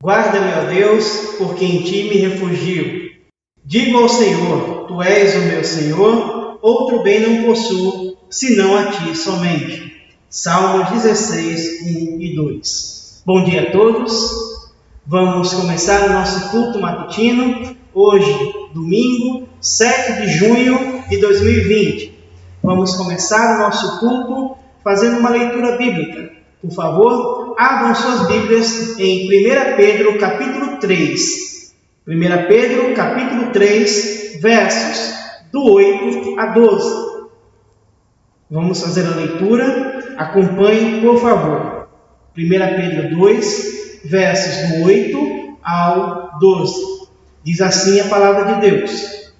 Guarda-me, ó Deus, porque em ti me refugio. Digo ao Senhor, tu és o meu Senhor, outro bem não possuo, senão a ti somente. Salmos 16, 1 e 2. Bom dia a todos. Vamos começar o nosso culto matutino, hoje, domingo, 7 de junho de 2020. Vamos começar o nosso culto fazendo uma leitura bíblica. Por favor, abram suas Bíblias em 1 Pedro, capítulo 3. 1 Pedro, capítulo 3, versos do 8 a 12. Vamos fazer a leitura. Acompanhe, por favor. 1 Pedro 2, versos do 8 ao 12. Diz assim a palavra de Deus.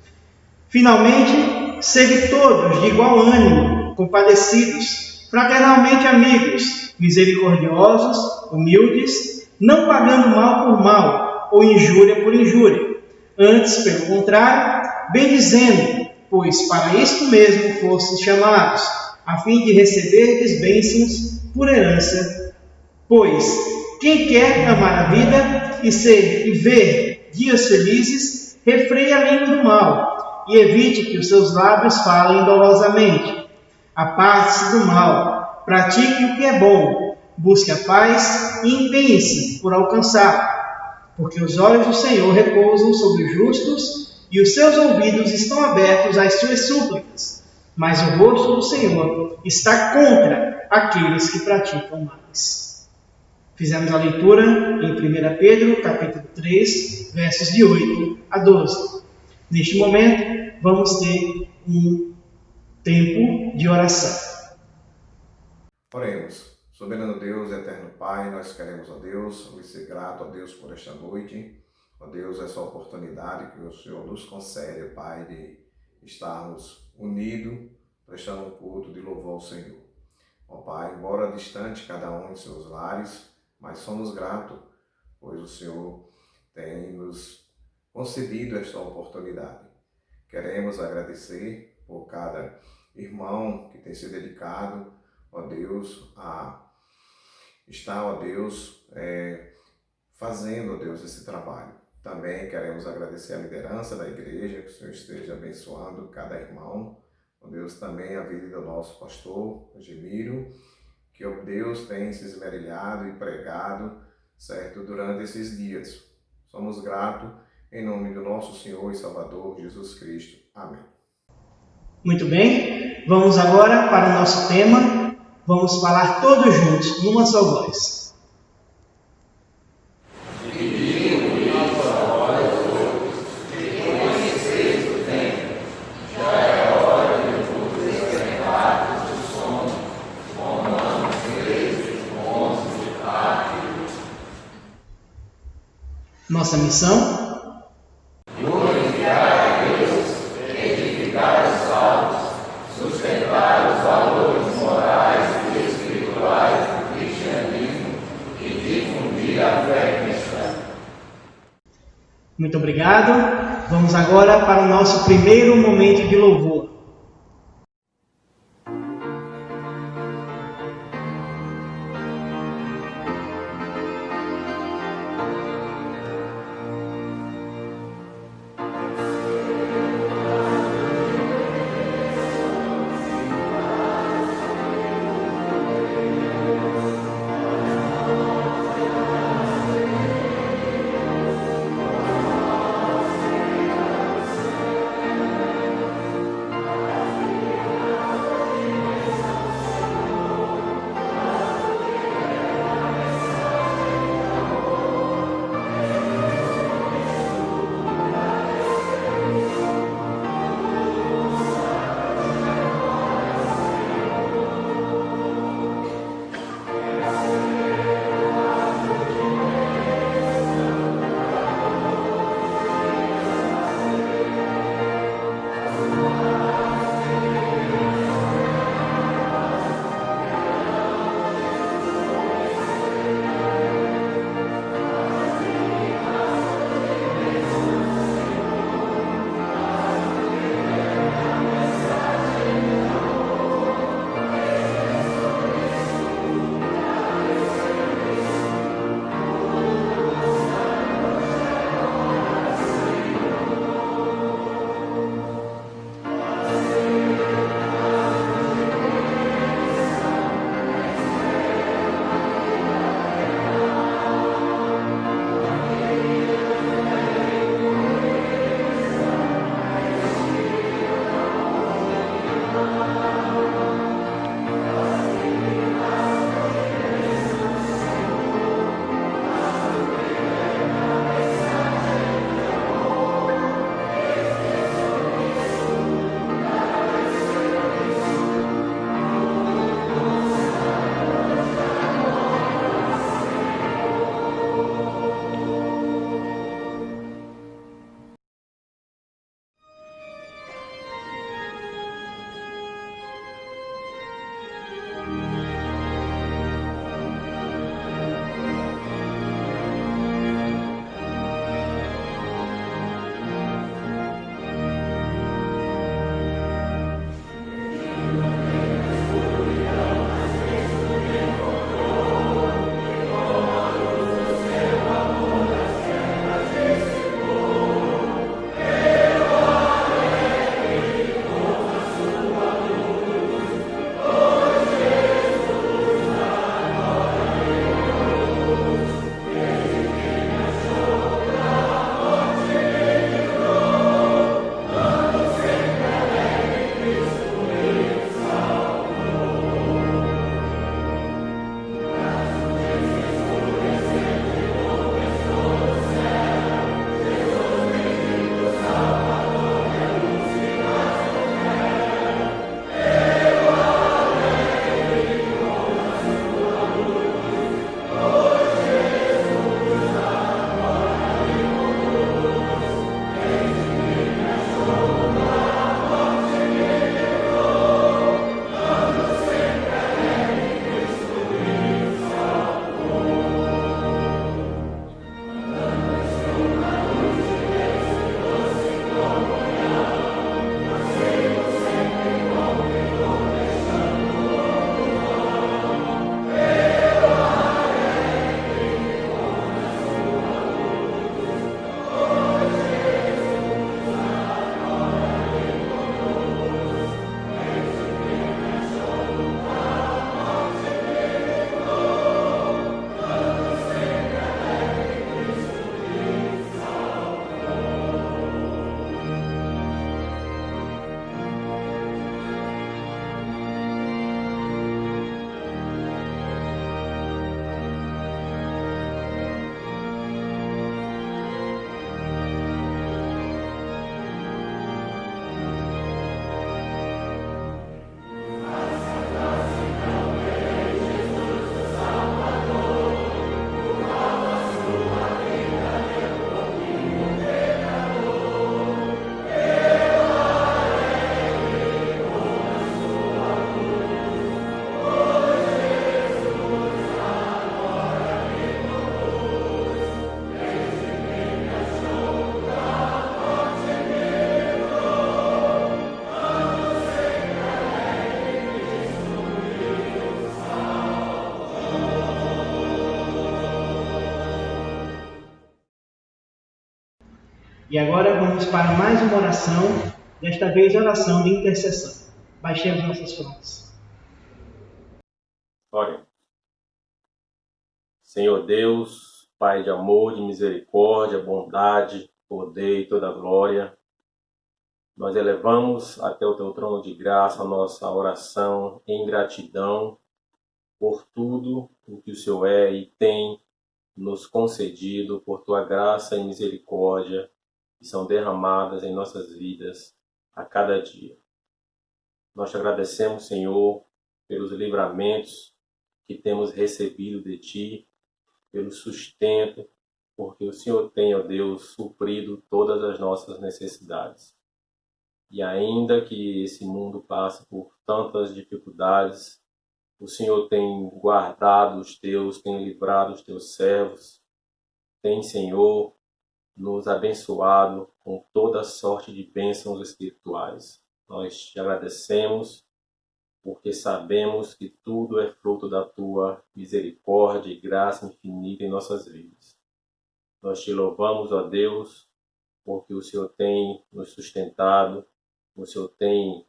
Finalmente, sede todos de igual ânimo, compadecidos, fraternalmente amigos, misericordiosos, humildes, não pagando mal por mal, ou injúria por injúria. Antes, pelo contrário, bendizendo, pois para isto mesmo fostes chamados, a fim de receberdes bênçãos por herança. Pois quem quer amar a vida e ver dias felizes, refreie a língua do mal, e evite que os seus lábios falem dolosamente. Aparte-se do mal. Pratique o que é bom, busque a paz e empenhe-se por alcançá-la, porque os olhos do Senhor repousam sobre os justos e os seus ouvidos estão abertos às suas súplicas, mas o rosto do Senhor está contra aqueles que praticam males. Fizemos a leitura em 1 Pedro, capítulo 3, versos de 8 a 12. Neste momento, vamos ter um tempo de oração. Oremos. Soberano Deus, eterno Pai, nós queremos, ó Deus, lhe ser grato, ó Deus, por esta noite. Ó Deus, essa oportunidade que o Senhor nos concede, Pai, de estarmos unidos, prestando um culto de louvor ao Senhor. Ó Pai, embora distante cada um em seus lares, mas somos gratos, pois o Senhor tem nos concedido esta oportunidade. Queremos agradecer por cada irmão que tem se dedicado, ó Deus, está, ó Deus, fazendo, ó Deus, esse trabalho. Também queremos agradecer a liderança da igreja, que o Senhor esteja abençoando cada irmão. Ó Deus, também a vida do nosso pastor, Gemiro, que, ó Deus, tem se esmerilhado e pregado, certo, durante esses dias. Somos gratos em nome do nosso Senhor e Salvador, Jesus Cristo. Amém. Muito bem, vamos agora para o nosso tema. Vamos falar todos juntos, numa só voz. Nossa missão? Muito obrigado. Vamos agora para o nosso primeiro momento de louvor. E agora vamos para mais uma oração, desta vez oração de intercessão. Baixemos nossas frontes. Oremos. Senhor Deus, Pai de amor, de misericórdia, bondade, poder e toda glória, nós elevamos até o Teu trono de graça a nossa oração em gratidão por tudo o que o Senhor é e tem nos concedido, por Tua graça e misericórdia que são derramadas em nossas vidas a cada dia. Nós te agradecemos, Senhor, pelos livramentos que temos recebido de Ti, pelo sustento, porque o Senhor tem, ó Deus, suprido todas as nossas necessidades. E ainda que esse mundo passe por tantas dificuldades, o Senhor tem guardado os Teus, tem livrado os Teus servos, tem, Senhor, nos abençoado com toda sorte de bênçãos espirituais. Nós te agradecemos porque sabemos que tudo é fruto da Tua misericórdia e graça infinita em nossas vidas. Nós te louvamos, ó Deus, porque o Senhor tem nos sustentado, o Senhor tem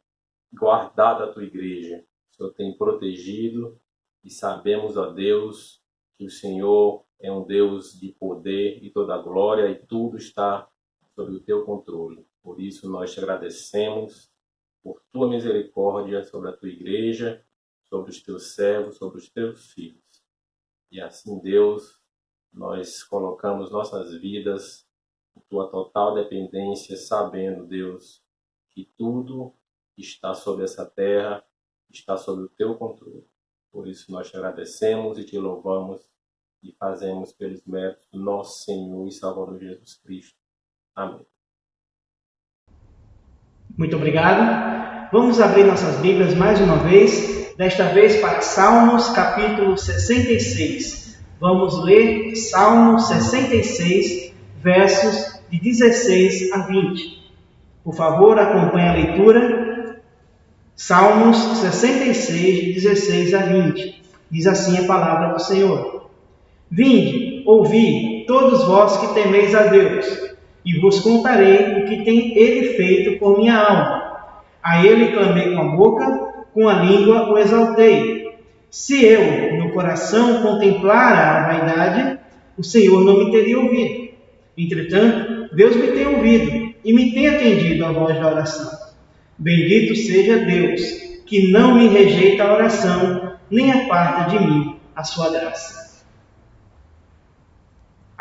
guardado a Tua igreja, o Senhor tem protegido e sabemos, ó Deus, que o Senhor é um Deus de poder e toda glória e tudo está sob o Teu controle. Por isso nós te agradecemos por Tua misericórdia sobre a Tua igreja, sobre os Teus servos, sobre os Teus filhos. E assim, Deus, nós colocamos nossas vidas em Tua total dependência, sabendo, Deus, que tudo que está sobre essa terra está sob o Teu controle. Por isso nós te agradecemos e te louvamos e fazemos pelos méritos do nosso Senhor e Salvador Jesus Cristo. Amém. Muito obrigado. Vamos abrir nossas Bíblias mais uma vez, desta vez para Salmos, capítulo 66. Vamos ler Salmo 66, versos de 16 a 20. Por favor, acompanhe a leitura. Salmos 66, de 16 a 20. Diz assim a palavra do Senhor. Vinde, ouvi, todos vós que temeis a Deus, e vos contarei o que tem Ele feito por minha alma. A Ele clamei com a boca, com a língua o exaltei. Se eu, no coração, contemplara a vaidade, o Senhor não me teria ouvido. Entretanto, Deus me tem ouvido e me tem atendido à voz da oração. Bendito seja Deus, que não me rejeita a oração, nem aparta de mim a sua graça.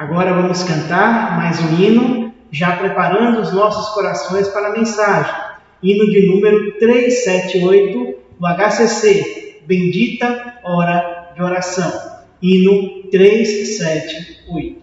Agora vamos cantar mais um hino, já preparando os nossos corações para a mensagem. Hino de número 378 do HCC, Bendita Hora de Oração. Hino 378.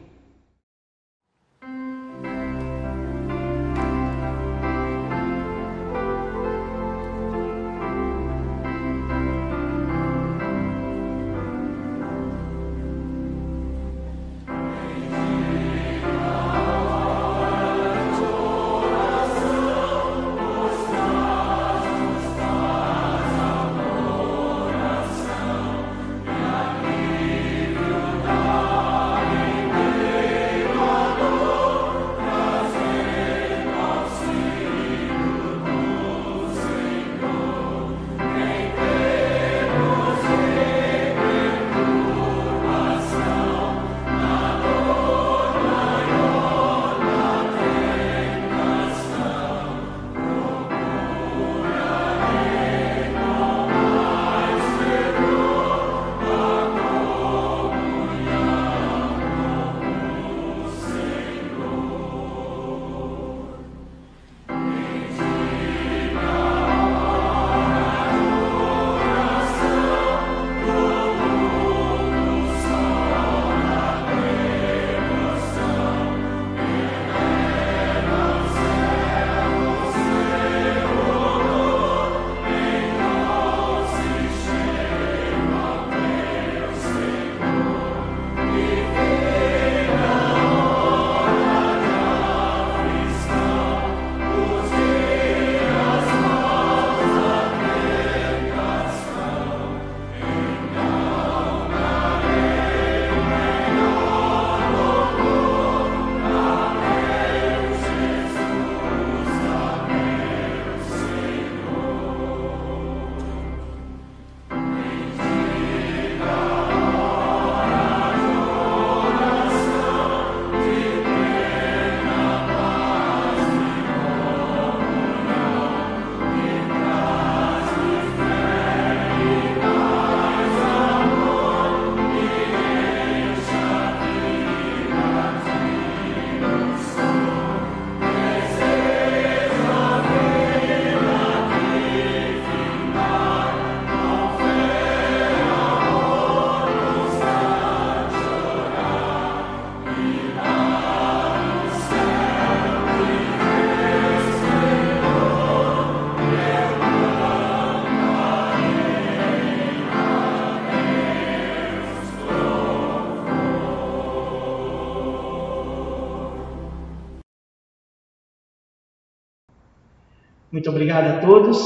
Muito obrigado a todos.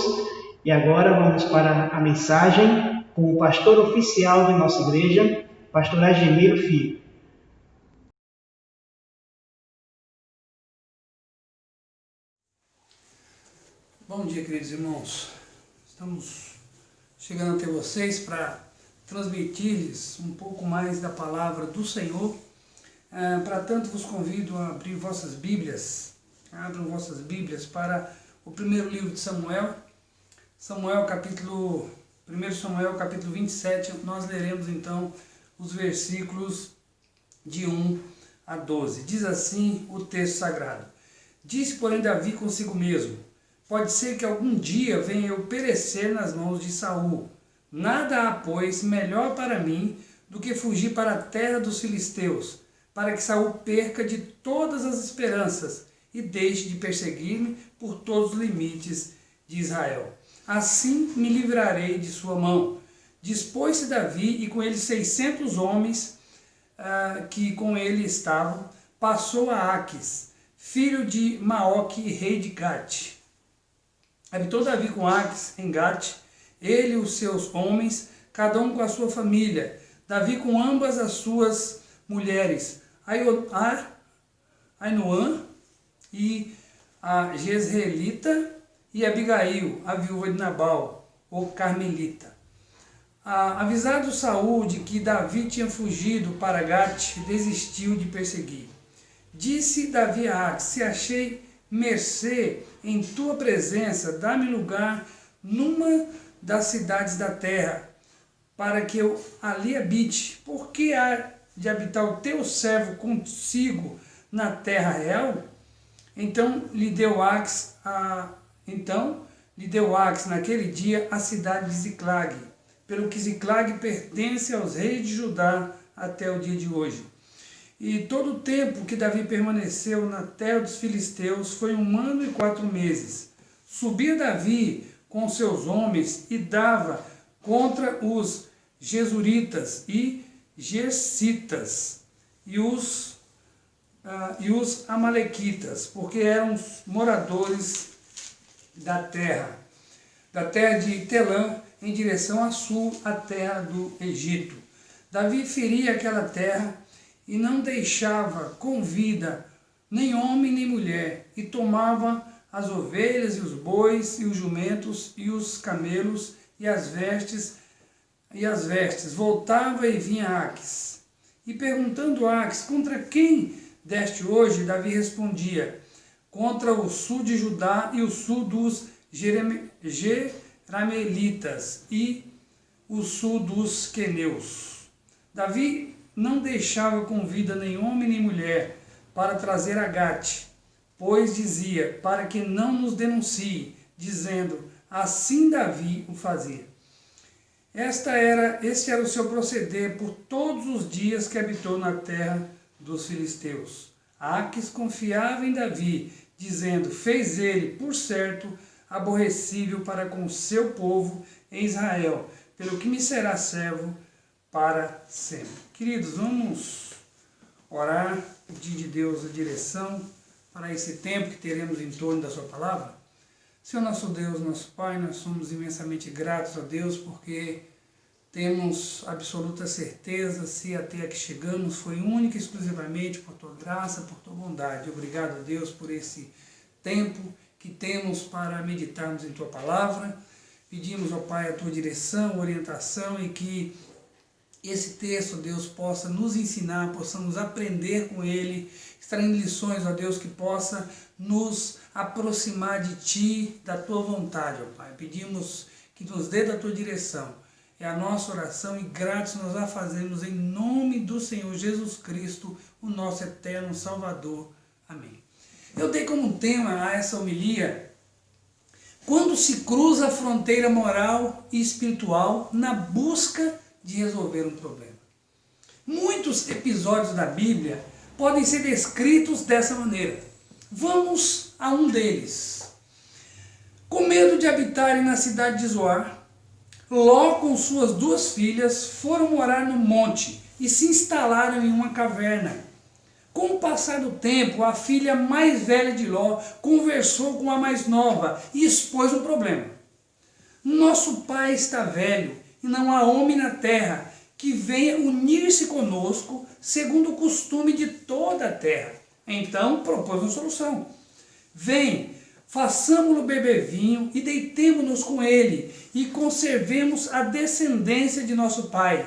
E agora vamos para a mensagem com o pastor oficial de nossa igreja, pastor Agemiro Filho. Bom dia, queridos irmãos. Estamos chegando até vocês para transmitir-lhes um pouco mais da palavra do Senhor. Para tanto, vos convido a abrir vossas Bíblias. Abram vossas Bíblias para o primeiro livro de Samuel. 1 Samuel, capítulo 27. Nós leremos então os versículos de 1 a 12. Diz assim o texto sagrado. Disse, porém, Davi consigo mesmo: pode ser que algum dia venha eu perecer nas mãos de Saul. Nada há, pois, melhor para mim do que fugir para a terra dos filisteus, para que Saul perca de todas as esperanças e deixe de perseguir-me por todos os limites de Israel. Assim me livrarei de sua mão. Dispôs-se Davi e com ele 600 homens que com ele estavam, passou a Aquis, filho de Maoque, rei de Gate. Habitou Davi com Aquis em Gate, ele e os seus homens, cada um com a sua família. Davi com ambas as suas mulheres, Ainoã e a Jezreelita, e Abigail, a viúva de Nabal, o Carmelita. Avisado Saul de que Davi tinha fugido para Gate, desistiu de perseguir. Disse Davi a Aquis: se achei mercê em tua presença, dá-me lugar numa das cidades da terra, para que eu ali habite. Por que há de habitar o teu servo consigo na terra real? Então lhe deu Aquis naquele dia a cidade de Ziclag, pelo que Ziclag pertence aos reis de Judá até o dia de hoje. E todo o tempo que Davi permaneceu na terra dos filisteus foi 1 ano e 4 meses. Subia Davi com seus homens e dava contra os Gesuritas e Gersitas e os Amalequitas, porque eram os moradores da terra de Telã, em direção a sul, a terra do Egito. Davi feria aquela terra e não deixava com vida nem homem nem mulher, e tomava as ovelhas e os bois e os jumentos e os camelos e as vestes, voltava e vinha a Aquis. E perguntando a Aquis: contra quem deste hoje? Davi respondia: contra o sul de Judá e o sul dos Jeramelitas e o sul dos queneus. Davi não deixava com vida nem homem nem mulher para trazer a Gate, pois dizia: para que não nos denuncie, dizendo: assim Davi o fazia. Este era o seu proceder por todos os dias que habitou na terra dos filisteus. Aquis confiava em Davi, dizendo: fez ele, por certo, aborrecível para com o seu povo em Israel, pelo que me será servo para sempre. Queridos, vamos orar, pedir de Deus a direção para esse tempo que teremos em torno da sua palavra. Senhor nosso Deus, nosso Pai, nós somos imensamente gratos a Deus porque temos absoluta certeza, se até aqui chegamos, foi única e exclusivamente por Tua graça, por Tua bondade. Obrigado a Deus por esse tempo que temos para meditarmos em Tua palavra. Pedimos ao Pai a Tua direção, orientação e que esse texto, Deus, possa nos ensinar, possamos aprender com ele, extraindo lições, ó Deus, que possa nos aproximar de Ti, da Tua vontade, ó Pai. Pedimos que nos dê da Tua direção. É a nossa oração e gratos nós a fazemos em nome do Senhor Jesus Cristo, o nosso eterno Salvador. Amém. Eu dei como tema a essa homilia: quando se cruza a fronteira moral e espiritual na busca de resolver um problema. Muitos episódios da Bíblia podem ser descritos dessa maneira. Vamos a um deles. Com medo de habitarem na cidade de Zoar, Ló com suas 2 filhas foram morar no monte e se instalaram em uma caverna. Com o passar do tempo, a filha mais velha de Ló conversou com a mais nova e expôs um problema. Nosso pai está velho e não há homem na terra que venha unir-se conosco segundo o costume de toda a terra. Então propôs uma solução. Vem, façamo-lo beber vinho e deitemo-nos com ele e conservemos a descendência de nosso pai.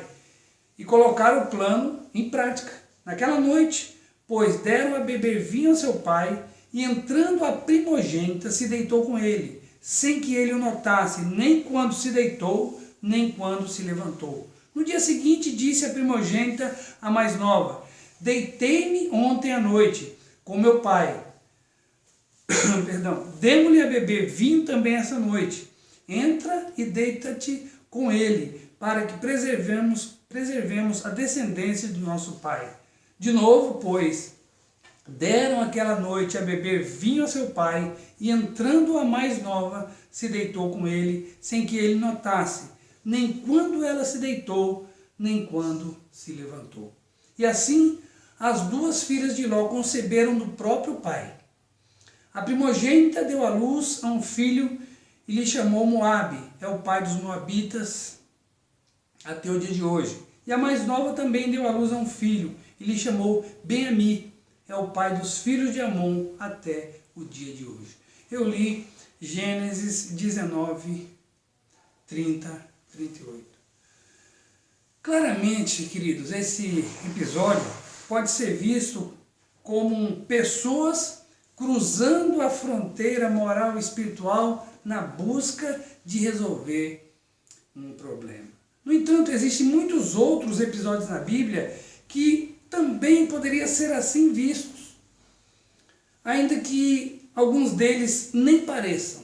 E colocaram o plano em prática. Naquela noite, pois deram a beber vinho a seu pai, e entrando a primogênita se deitou com ele, sem que ele o notasse, nem quando se deitou, nem quando se levantou. No dia seguinte disse a primogênita à mais nova: deitei-me ontem à noite com meu pai. Perdão, demo-lhe a beber vinho também essa noite. Entra e deita-te com ele, para que preservemos a descendência do nosso pai. De novo, pois, deram aquela noite a beber vinho a seu pai, e entrando a mais nova, se deitou com ele, sem que ele notasse, nem quando ela se deitou, nem quando se levantou. E assim, as duas filhas de Ló conceberam do próprio pai. A primogênita deu à luz a um filho e lhe chamou Moabe, é o pai dos moabitas até o dia de hoje. E a mais nova também deu à luz a um filho e lhe chamou Ben-Ami, é o pai dos filhos de Amon até o dia de hoje. Eu li Gênesis 19, 30, 38. Claramente, queridos, esse episódio pode ser visto como pessoas cruzando a fronteira moral e espiritual na busca de resolver um problema. No entanto, existem muitos outros episódios na Bíblia que também poderiam ser assim vistos, ainda que alguns deles nem pareçam.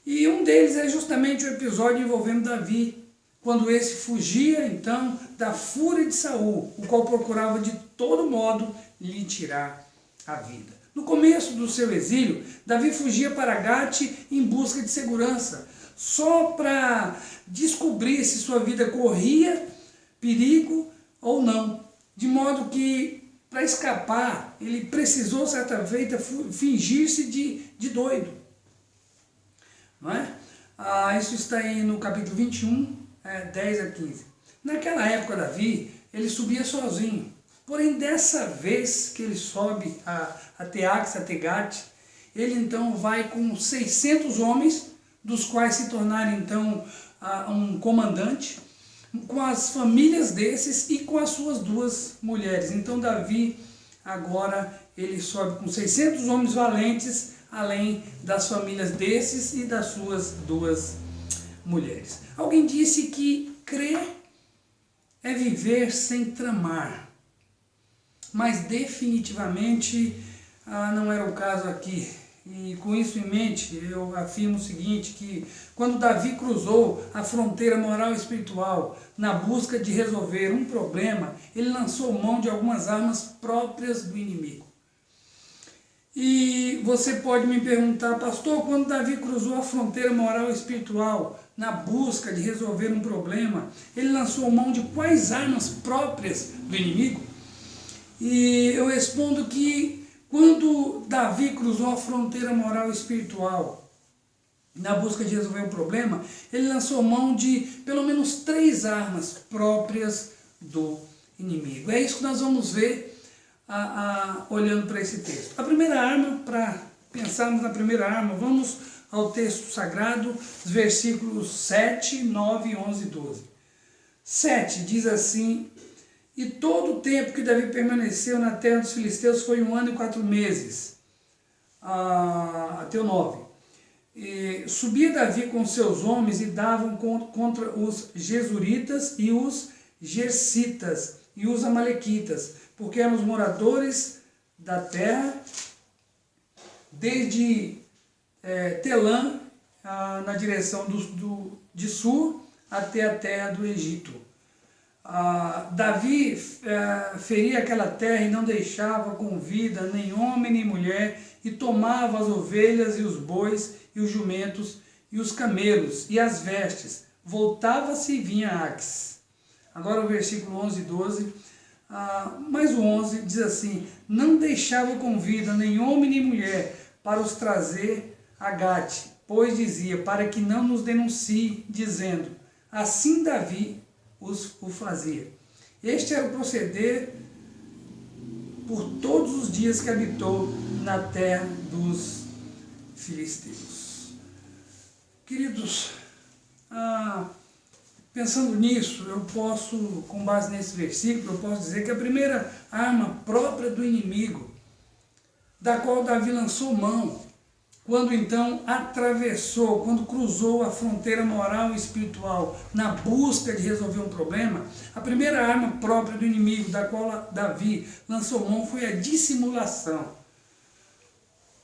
E um deles é justamente o episódio envolvendo Davi, quando esse fugia então da fúria de Saul, o qual procurava de todo modo lhe tirar a vida. No começo do seu exílio, Davi fugia para Gate em busca de segurança, só para descobrir se sua vida corria perigo ou não. De modo que, para escapar, ele precisou, certa feita, fingir-se de doido. Não é? Isso está aí no capítulo 21, 10 a 15. Naquela época, Davi, ele subia sozinho. Porém, dessa vez que ele sobe até Axe, até Gate, ele então vai com 600 homens, dos quais se tornaram então um comandante, com as famílias desses e com as suas duas mulheres. Então Davi agora ele sobe com 600 homens valentes, além das famílias desses e das suas duas mulheres. Alguém disse que crer é viver sem tramar, mas definitivamente não era o caso aqui. E com isso em mente, eu afirmo o seguinte, que quando Davi cruzou a fronteira moral e espiritual na busca de resolver um problema, ele lançou mão de algumas armas próprias do inimigo. E você pode me perguntar: pastor, quando Davi cruzou a fronteira moral e espiritual na busca de resolver um problema, ele lançou mão de quais armas próprias do inimigo? E eu respondo que quando Davi cruzou a fronteira moral e espiritual na busca de resolver um problema, ele lançou mão de pelo menos 3 armas próprias do inimigo. É isso que nós vamos ver olhando para esse texto. A primeira arma, para pensarmos na primeira arma, vamos ao texto sagrado, os versículos 7, 9, 11 e 12. 7 diz assim: e todo o tempo que Davi permaneceu na terra dos filisteus foi 1 ano e 4 meses, até o 9. E subia Davi com seus homens e davam contra os Gesuritas e os Gersitas e os Amalequitas, porque eram os moradores da terra, desde Telã, na direção de sul, até a terra do Egito. Davi feria aquela terra e não deixava com vida nem homem nem mulher, e tomava as ovelhas e os bois e os jumentos e os camelos e as vestes, voltava-se e vinha a Aques. Agora o versículo 11 e 12 Mas o 11 diz assim: não deixava com vida nem homem nem mulher para os trazer a Gate, pois dizia, para que não nos denuncie, dizendo, assim Davi o fazia. Este era o proceder por todos os dias que habitou na terra dos filisteus. Queridos, pensando nisso, eu posso, com base nesse versículo, eu posso dizer que a primeira arma própria do inimigo, da qual Davi lançou mão, quando então atravessou, quando cruzou a fronteira moral e espiritual na busca de resolver um problema, a primeira arma própria do inimigo, da qual Davi lançou mão, foi a dissimulação.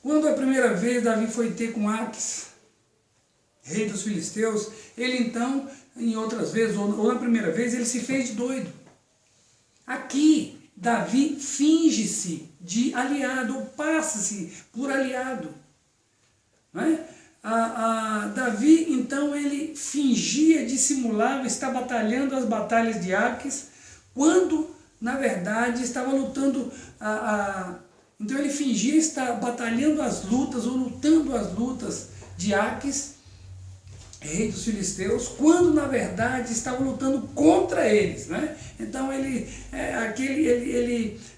Quando a primeira vez Davi foi ter com Aques, rei dos filisteus, ele então, em outras vezes, ou na primeira vez, ele se fez de doido. Aqui, Davi finge-se de aliado, ou passa-se por aliado. Não é? Davi, então, ele fingia, dissimulava, está batalhando as batalhas de Aques, quando, na verdade, estava lutando, então ele fingia estar batalhando as lutas, ou lutando as lutas de Aques, rei dos filisteus, quando, na verdade, estava lutando contra eles. Né? Então, ele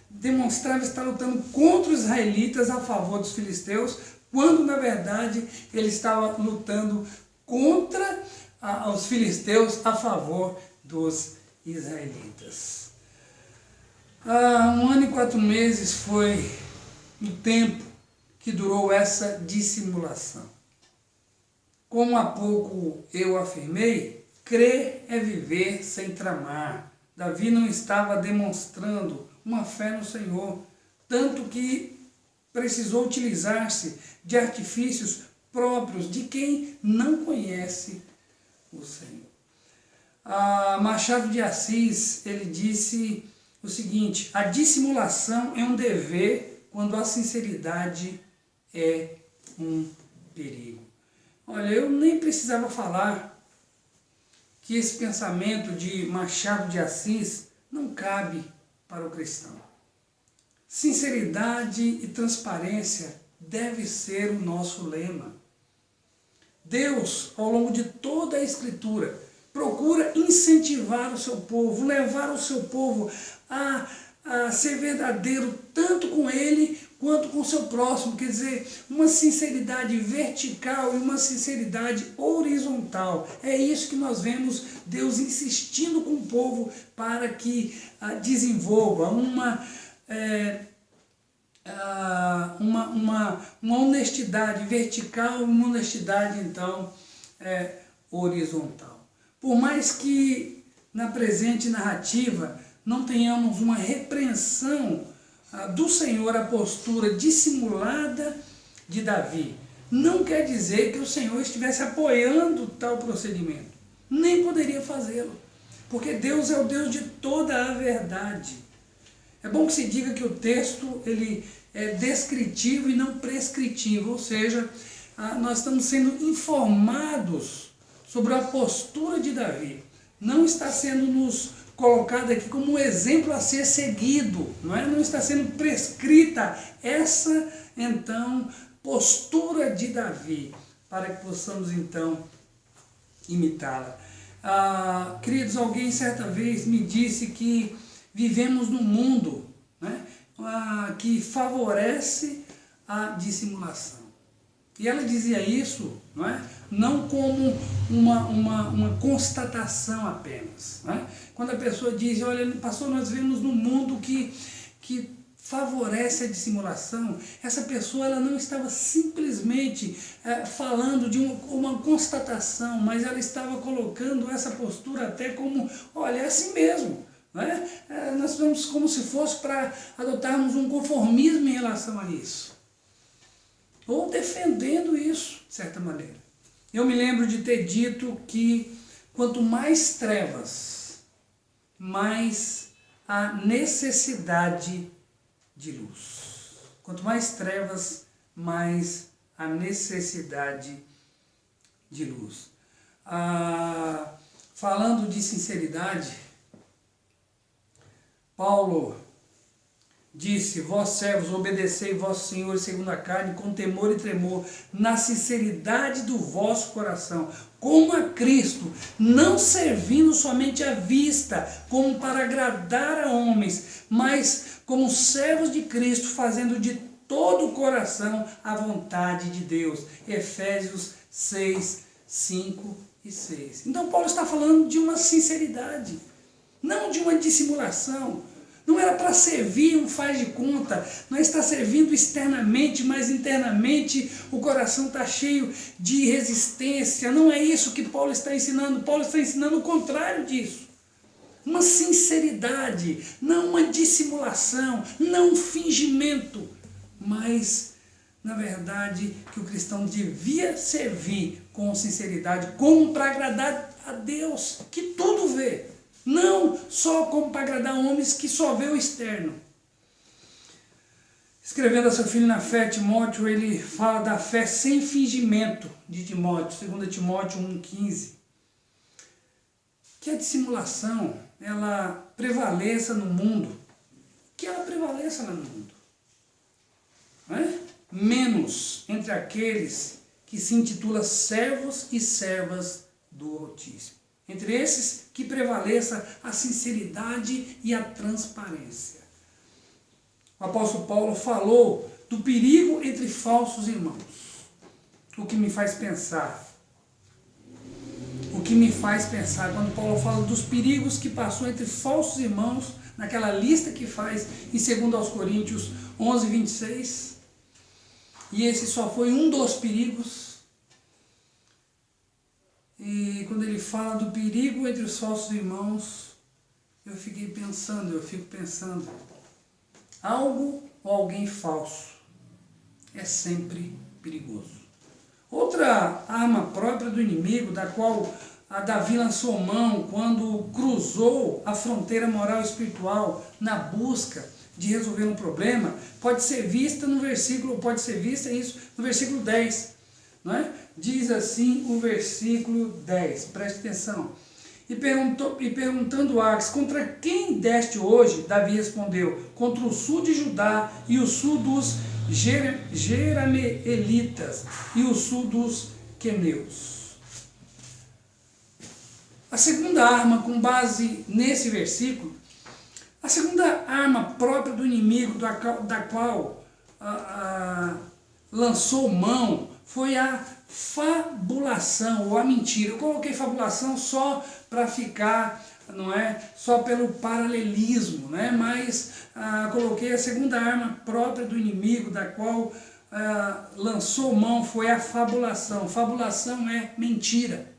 demonstrava estar lutando contra os israelitas a favor dos filisteus, quando na verdade ele estava lutando contra os filisteus a favor dos israelitas. 1 ano e 4 meses foi o tempo que durou essa dissimulação. Como há pouco eu afirmei, crer é viver sem tramar. Davi não estava demonstrando uma fé no Senhor, tanto que precisou utilizar-se de artifícios próprios de quem não conhece o Senhor. Machado de Assis, ele disse o seguinte: a dissimulação é um dever quando a sinceridade é um perigo. Olha, eu nem precisava falar que esse pensamento de Machado de Assis não cabe para o cristão. Sinceridade e transparência deve ser o nosso lema. Deus, ao longo de toda a Escritura, procura incentivar o seu povo, levar o seu povo a ser verdadeiro tanto com Ele quanto com o seu próximo. Quer dizer, uma sinceridade vertical e uma sinceridade horizontal. É isso que nós vemos Deus insistindo com o povo para que desenvolva uma honestidade vertical e uma honestidade, então, horizontal. Por mais que na presente narrativa não tenhamos uma repreensão do Senhor à postura dissimulada de Davi, não quer dizer que o Senhor estivesse apoiando tal procedimento. Nem poderia fazê-lo, porque Deus é o Deus de toda a verdade. É bom que se diga que o texto ele é descritivo e não prescritivo, ou seja, nós estamos sendo informados sobre a postura de Davi. Não está sendo nos colocado aqui como um exemplo a ser seguido, não está sendo prescrita essa, então, postura de Davi, para que possamos, então, imitá-la. Queridos, alguém certa vez me disse que vivemos num mundo, né, que favorece a dissimulação. E ela dizia isso, não como uma constatação apenas. Quando a pessoa diz, olha, pastor, nós vivemos num mundo que favorece a dissimulação, essa pessoa ela não estava simplesmente falando de uma constatação, mas ela estava colocando essa postura até como, olha, é assim mesmo. Nós vamos como se fosse para adotarmos um conformismo em relação a isso. Ou defendendo isso, de certa maneira. Eu me lembro de ter dito que quanto mais trevas, mais a necessidade de luz. Quanto mais trevas, mais a necessidade de luz. Falando de sinceridade, Paulo disse: vós servos, obedecei vosso Senhor segundo a carne, com temor e tremor, na sinceridade do vosso coração, como a Cristo, não servindo somente à vista, como para agradar a homens, mas como servos de Cristo, fazendo de todo o coração a vontade de Deus. Efésios 6, 5 e 6. Então Paulo está falando de uma sinceridade, não de uma dissimulação. Não era para servir um faz de conta, não está servindo externamente, mas internamente o coração está cheio de resistência. Não é isso que Paulo está ensinando. Paulo está ensinando o contrário disso. Uma sinceridade, não uma dissimulação, não um fingimento, mas, na verdade, que o cristão devia servir com sinceridade, como para agradar a Deus, que tudo vê. Não só como para agradar homens que só vê o externo. Escrevendo a seu filho na fé, Timóteo, ele fala da fé sem fingimento de Timóteo, 2 Timóteo 1,15. Que a dissimulação, ela prevaleça no mundo. Que ela prevaleça no mundo. Não é? Menos entre aqueles que se intitulam servos e servas do Altíssimo. Entre esses, que prevaleça a sinceridade e a transparência. O apóstolo Paulo falou do perigo entre falsos irmãos. O que me faz pensar. Quando Paulo fala dos perigos que passou entre falsos irmãos, naquela lista que faz em 2 Coríntios 11, 26. E esse só foi um dos perigos. E quando ele fala do perigo entre os falsos irmãos, eu fico pensando, algo ou alguém falso é sempre perigoso. Outra arma própria do inimigo, da qual a Davi lançou mão quando cruzou a fronteira moral e espiritual na busca de resolver um problema, pode ser vista no versículo 10. Não é? Diz assim o versículo 10, preste atenção. E perguntando Aques, contra quem deste hoje? Davi respondeu, contra o sul de Judá e o sul dos Jerameelitas e o sul dos Queneus. A segunda arma, com base nesse versículo, a segunda arma própria do inimigo, da qual lançou mão, foi a fabulação ou a mentira. Eu coloquei fabulação só para ficar, não é, só pelo paralelismo, né? Mas coloquei a segunda arma própria do inimigo, da qual lançou mão, foi a fabulação. Fabulação é mentira.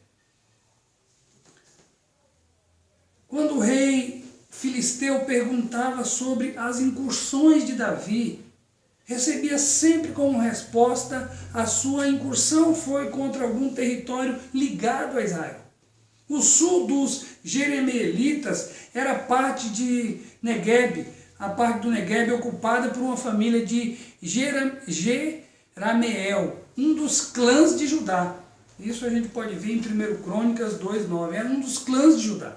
Quando o rei filisteu perguntava sobre as incursões de Davi, recebia sempre como resposta: a sua incursão foi contra algum território ligado a Israel. O sul dos Jerameelitas era parte de Negueb. A parte do Negueb é ocupada por uma família de Jerameel, um dos clãs de Judá. Isso a gente pode ver em 1 Crônicas 2,9. Era um dos clãs de Judá.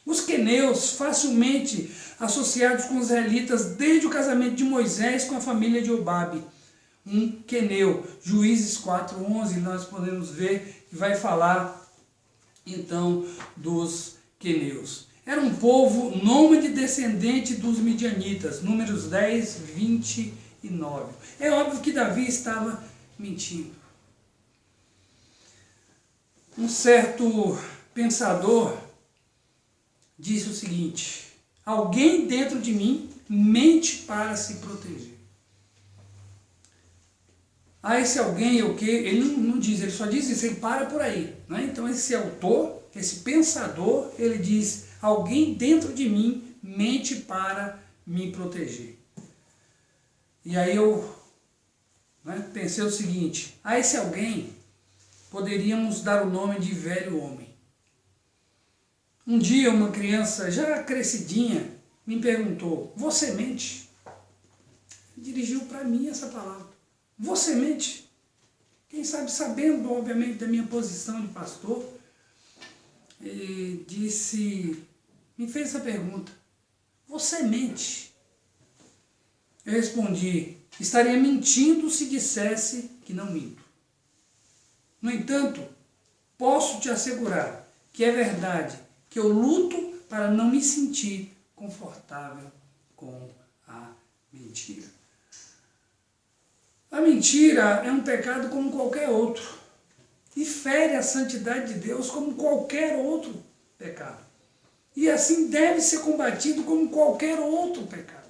Os queneus, facilmente associados com os israelitas desde o casamento de Moisés com a família de Obabe. Um queneu, Juízes 4:11, nós podemos ver que vai falar então dos queneus. Era um povo nômade descendente dos midianitas, Números 10, 29. É óbvio que Davi estava mentindo. Um certo pensador disse o seguinte: alguém dentro de mim mente para se proteger. Esse alguém é o quê? Ele não diz, ele só diz isso, ele para por aí. Né? Então esse autor, esse pensador, ele diz: alguém dentro de mim mente para me proteger. E aí eu pensei o seguinte: a esse alguém poderíamos dar o nome de velho homem. Um dia uma criança já crescidinha me perguntou: você mente? Dirigiu para mim essa palavra. Você mente? Quem sabe, sabendo obviamente da minha posição de pastor, me fez essa pergunta: você mente. Eu respondi, estaria mentindo se dissesse que não minto. No entanto, posso te assegurar que é verdade que eu luto para não me sentir confortável com a mentira. A mentira é um pecado como qualquer outro e fere a santidade de Deus como qualquer outro pecado. E assim deve ser combatido como qualquer outro pecado.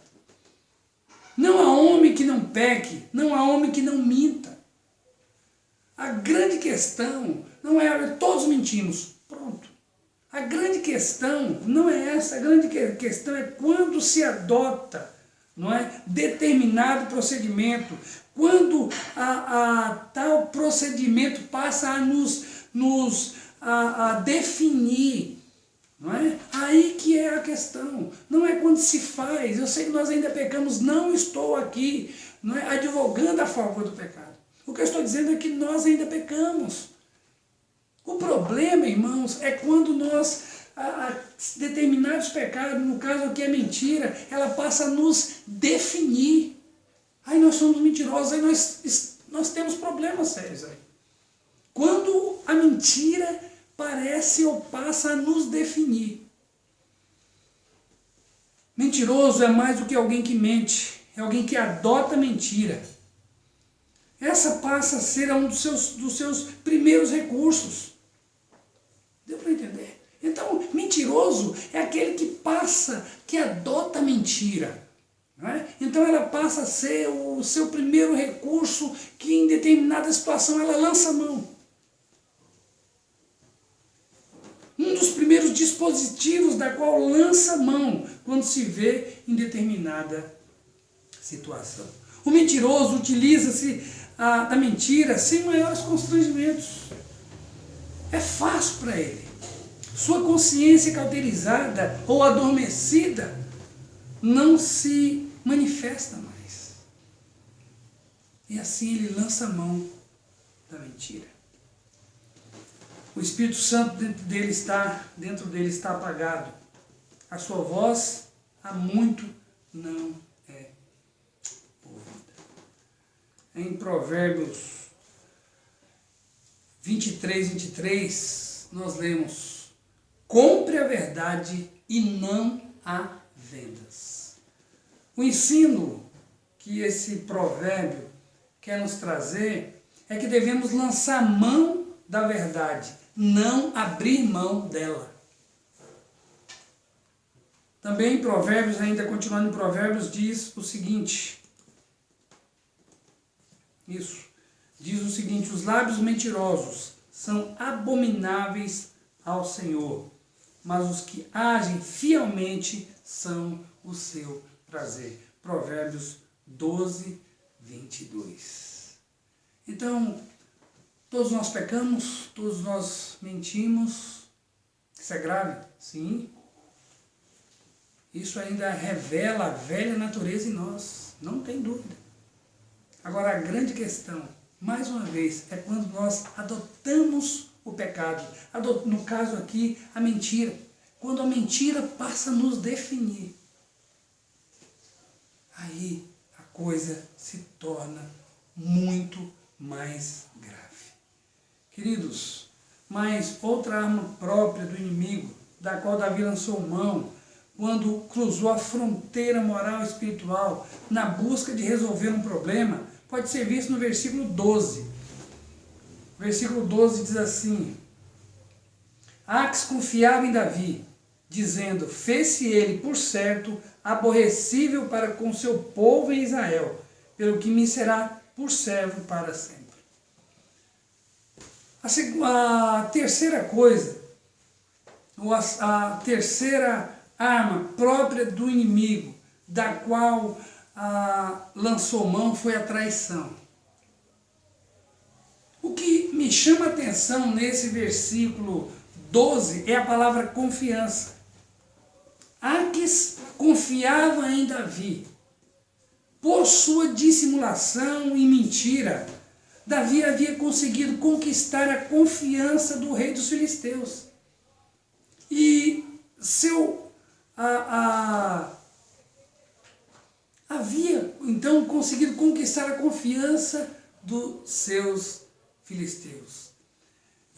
Não há homem que não peque, não há homem que não minta. A grande questão não é todos mentimos, pronto. A grande questão não é essa, a grande questão é quando se adota, não é, determinado procedimento, quando a tal procedimento passa a nos definir, não é? Aí que é a questão, não é quando se faz. Eu sei que nós ainda pecamos, não estou aqui, não é, advogando a favor do pecado. O que eu estou dizendo é que nós ainda pecamos. O problema, irmãos, é quando nós, determinados pecados, no caso aqui a mentira, ela passa a nos definir. Aí nós somos mentirosos, aí nós temos problemas sérios aí. Quando a mentira parece ou passa a nos definir. Mentiroso é mais do que alguém que mente, é alguém que adota mentira. Essa passa a ser um dos seus primeiros recursos. Deu para entender? Então, mentiroso é aquele que adota mentira. Não é? Então ela passa a ser o seu primeiro recurso que em determinada situação ela lança a mão. Um dos primeiros dispositivos da qual lança a mão quando se vê em determinada situação. O mentiroso utiliza-se da mentira sem maiores constrangimentos. É fácil para ele. Sua consciência cauterizada ou adormecida não se manifesta mais. E assim ele lança a mão da mentira. O Espírito Santo dentro dele está apagado. A sua voz há muito não é ouvida. Em Provérbios 23, nós lemos: compre a verdade e não a vendas. O ensino que esse provérbio quer nos trazer é que devemos lançar mão da verdade, não abrir mão dela. Também em Provérbios, ainda continuando em Provérbios, diz o seguinte. Diz o seguinte: os lábios mentirosos são abomináveis ao Senhor, mas os que agem fielmente são o seu prazer. Provérbios 12, 22. Então, todos nós pecamos, todos nós mentimos. Isso é grave? Sim. Isso ainda revela a velha natureza em nós, não tem dúvida. Agora, a grande questão, mais uma vez, é quando nós adotamos o pecado. No caso aqui, a mentira. Quando a mentira passa a nos definir. Aí a coisa se torna muito mais grave. Queridos, mas outra arma própria do inimigo, da qual Davi lançou mão, quando cruzou a fronteira moral e espiritual na busca de resolver um problema, pode ser visto no versículo 12. O versículo 12 diz assim: Aques confiava em Davi, dizendo: fez-se ele, por certo, aborrecível para com seu povo em Israel, pelo que me será por servo para sempre. A terceira coisa, a terceira arma própria do inimigo, da qual lançou mão, foi a traição. O que me chama a atenção nesse versículo 12 é a palavra confiança. Aques confiava em Davi. Por sua dissimulação e mentira, Davi havia conseguido conquistar a confiança do rei dos filisteus. E havia então conseguido conquistar a confiança dos seus filisteus.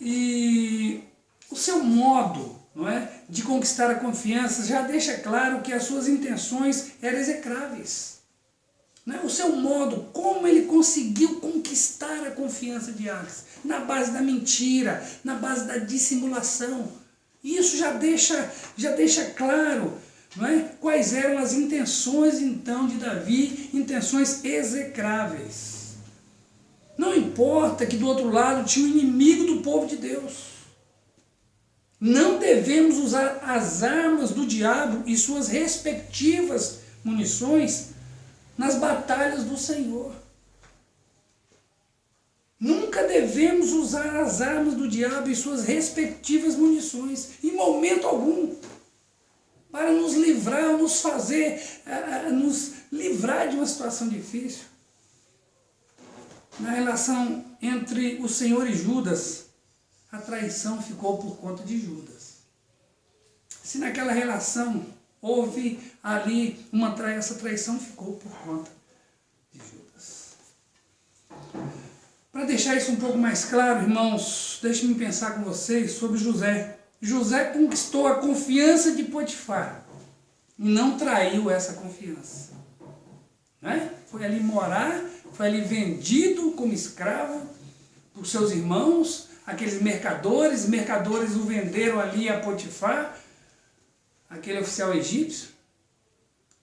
E o seu modo, não é, de conquistar a confiança já deixa claro que as suas intenções eram execráveis. Não é? O seu modo, como ele conseguiu conquistar a confiança de Aques, na base da mentira, na base da dissimulação. Isso já deixa claro, não é, quais eram as intenções então de Davi, intenções execráveis. Não importa que do outro lado tinha um inimigo do povo de Deus. Não devemos usar as armas do diabo e suas respectivas munições nas batalhas do Senhor. Nunca devemos usar as armas do diabo e suas respectivas munições, em momento algum, para nos livrar, nos livrar de uma situação difícil. Na relação entre o Senhor e Judas, a traição ficou por conta de Judas. Se naquela relação houve ali essa traição ficou por conta de Judas. Para deixar isso um pouco mais claro, irmãos, deixe-me pensar com vocês sobre José. José conquistou a confiança de Potifar e não traiu essa confiança. Né? Foi ali morar, foi ali vendido como escravo por seus irmãos, aqueles mercadores o venderam ali a Potifar, aquele oficial egípcio.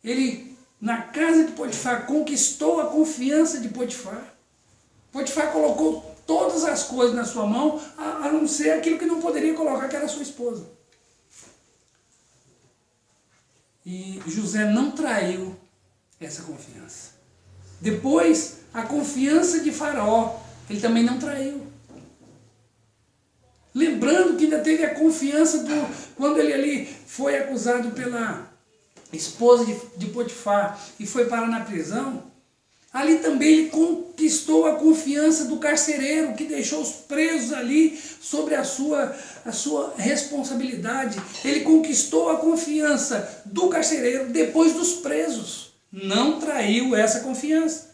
Ele, na casa de Potifar, conquistou a confiança de Potifar. Potifar colocou todas as coisas na sua mão, a não ser aquilo que não poderia colocar, que era a sua esposa. E José não traiu essa confiança. Depois, a confiança de Faraó, ele também não traiu. Lembrando que ainda teve a confiança quando ele ali foi acusado pela esposa de Potifar e foi parar na prisão, ali também ele conquistou a confiança do carcereiro, que deixou os presos ali sobre a sua responsabilidade. Ele conquistou a confiança do carcereiro depois dos presos. Não traiu essa confiança.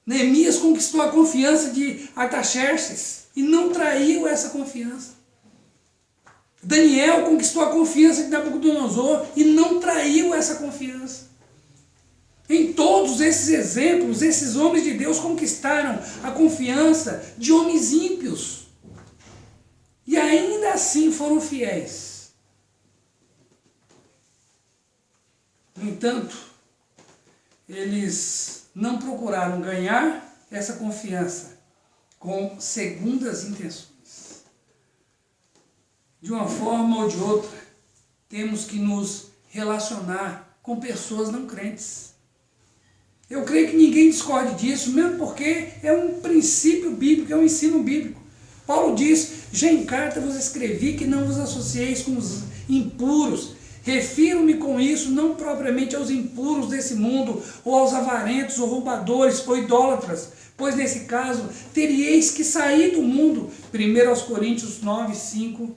Neemias conquistou a confiança de Artaxerxes e não traiu essa confiança. Daniel conquistou a confiança de Nabucodonosor e não traiu essa confiança. Em todos esses exemplos, esses homens de Deus conquistaram a confiança de homens ímpios. E ainda assim foram fiéis. No entanto, eles não procuraram ganhar essa confiança com segundas intenções. De uma forma ou de outra, temos que nos relacionar com pessoas não crentes. Eu creio que ninguém discorde disso, mesmo porque é um princípio bíblico, é um ensino bíblico. Paulo diz: já em carta vos escrevi que não vos associeis com os impuros. Refiro-me com isso não propriamente aos impuros desse mundo, ou aos avarentos, ou roubadores, ou idólatras, pois nesse caso teríeis que sair do mundo. 1 Coríntios 9, 5,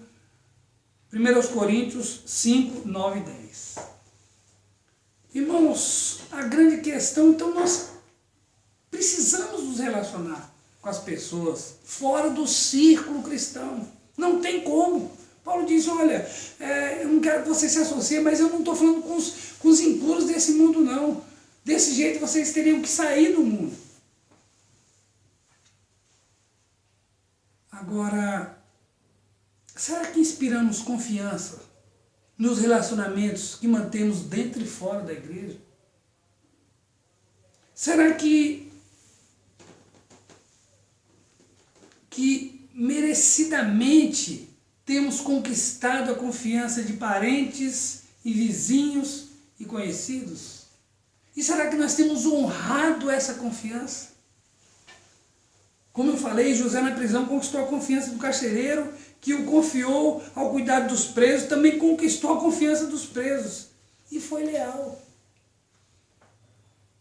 1 Coríntios 5, 9 e 10. Irmãos, a grande questão, então nós precisamos nos relacionar com as pessoas fora do círculo cristão. Não tem como. Paulo diz: olha, eu não quero que você se associe, mas eu não estou falando com os impuros desse mundo, não. Desse jeito vocês teriam que sair do mundo. Agora, será que inspiramos confiança nos relacionamentos que mantemos dentro e fora da igreja? Será que merecidamente temos conquistado a confiança de parentes e vizinhos e conhecidos? E será que nós temos honrado essa confiança? Como eu falei, José na prisão conquistou a confiança do carcereiro, que o confiou ao cuidado dos presos, também conquistou a confiança dos presos e foi leal.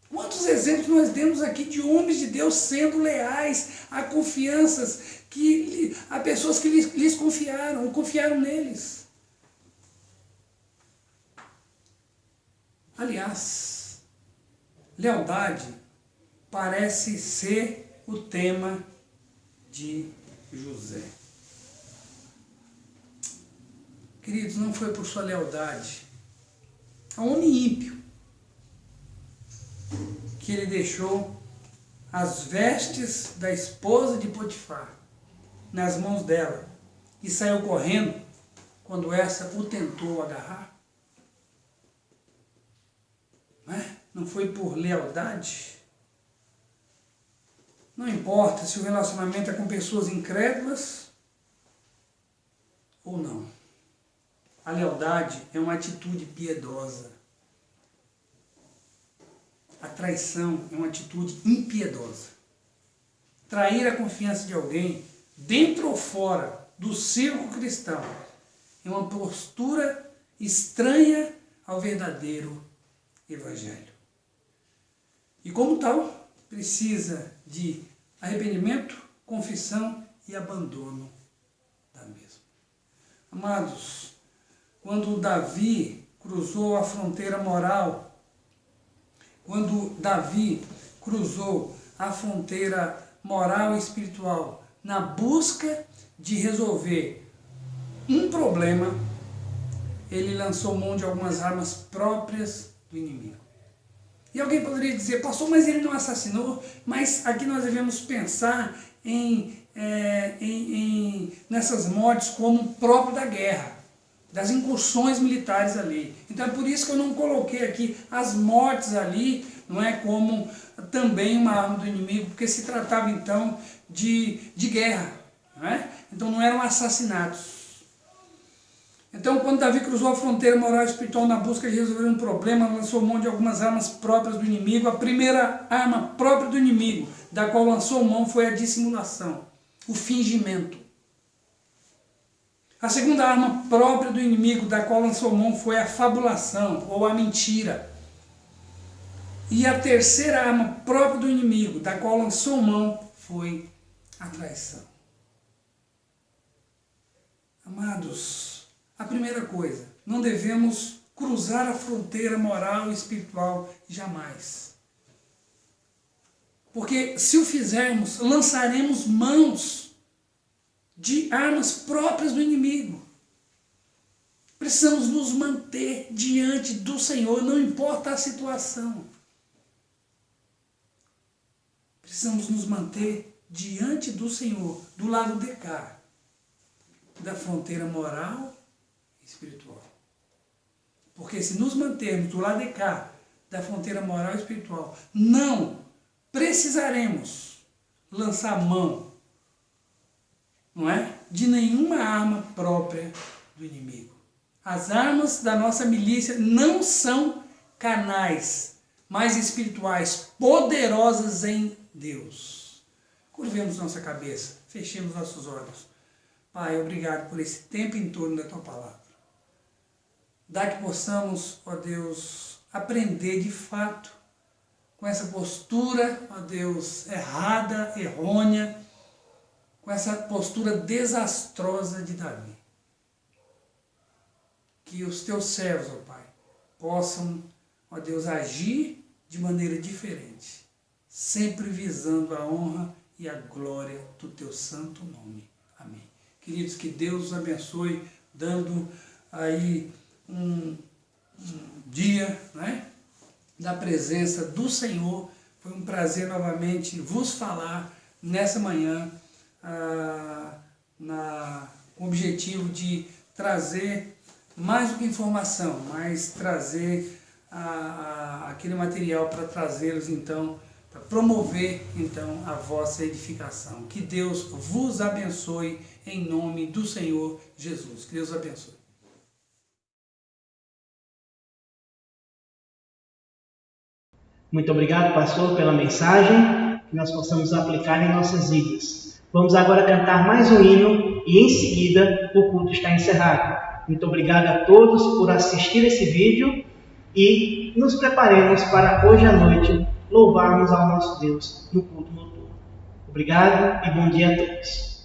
Quantos exemplos nós temos aqui de homens de Deus sendo leais a confianças, a pessoas que lhes confiaram, ou confiaram neles. Aliás, lealdade parece ser o tema de José. Queridos, não foi por sua lealdade a homem ímpio que ele deixou as vestes da esposa de Potifar nas mãos dela e saiu correndo quando essa o tentou agarrar. Não foi por lealdade? Não importa se o relacionamento é com pessoas incrédulas ou não. A lealdade é uma atitude piedosa. A traição é uma atitude impiedosa. Trair a confiança de alguém, dentro ou fora do círculo cristão, é uma postura estranha ao verdadeiro Evangelho. E como tal, precisa de arrependimento, confissão e abandono da mesma. Amados, quando Davi cruzou a fronteira moral, e espiritual na busca de resolver um problema, ele lançou mão de algumas armas próprias do inimigo. E alguém poderia dizer, pastor, mas ele não assassinou? Mas aqui nós devemos pensar nessas mortes como próprio da guerra, das incursões militares ali. Então é por isso que eu não coloquei aqui as mortes ali, não é, como também uma arma do inimigo, porque se tratava então de guerra, não é? Então não eram assassinatos. Então, quando Davi cruzou a fronteira moral e espiritual na busca de resolver um problema, lançou mão de algumas armas próprias do inimigo. A primeira arma própria do inimigo, da qual lançou mão, foi a dissimulação, o fingimento. A segunda arma própria do inimigo, da qual lançou mão, foi a fabulação, ou a mentira. E a terceira arma própria do inimigo, da qual lançou mão, foi a traição. Amados, a primeira coisa, não devemos cruzar a fronteira moral e espiritual jamais. Porque se o fizermos, lançaremos mãos de armas próprias do inimigo. Precisamos nos manter diante do Senhor, não importa a situação. Precisamos nos manter diante do Senhor, do lado de cá, da fronteira moral espiritual. Porque se nos mantermos do lado de cá, da fronteira moral e espiritual, não precisaremos lançar mão, não é, de nenhuma arma própria do inimigo. As armas da nossa milícia não são carnais, mas espirituais, poderosas em Deus. Curvemos nossa cabeça, fechemos nossos olhos. Pai, obrigado por esse tempo em torno da Tua Palavra. Dá que possamos, ó Deus, aprender de fato com essa postura, ó Deus, errada, errônea, com essa postura desastrosa de Davi. Que os Teus servos, ó Pai, possam, ó Deus, agir de maneira diferente, sempre visando a honra e a glória do Teu santo nome. Amém. Queridos, que Deus os abençoe, dando aí um dia, né, da presença do Senhor. Foi um prazer novamente vos falar nessa manhã, com o objetivo de trazer mais do que informação, mas trazer aquele material para trazê-los então, para promover então a vossa edificação. Que Deus vos abençoe em nome do Senhor Jesus. Que Deus abençoe. Muito obrigado, pastor, pela mensagem, que nós possamos aplicar em nossas vidas. Vamos agora cantar mais um hino e em seguida o culto está encerrado. Muito obrigado a todos por assistir esse vídeo e nos preparemos para hoje à noite louvarmos ao nosso Deus no culto noturno. Obrigado e bom dia a todos.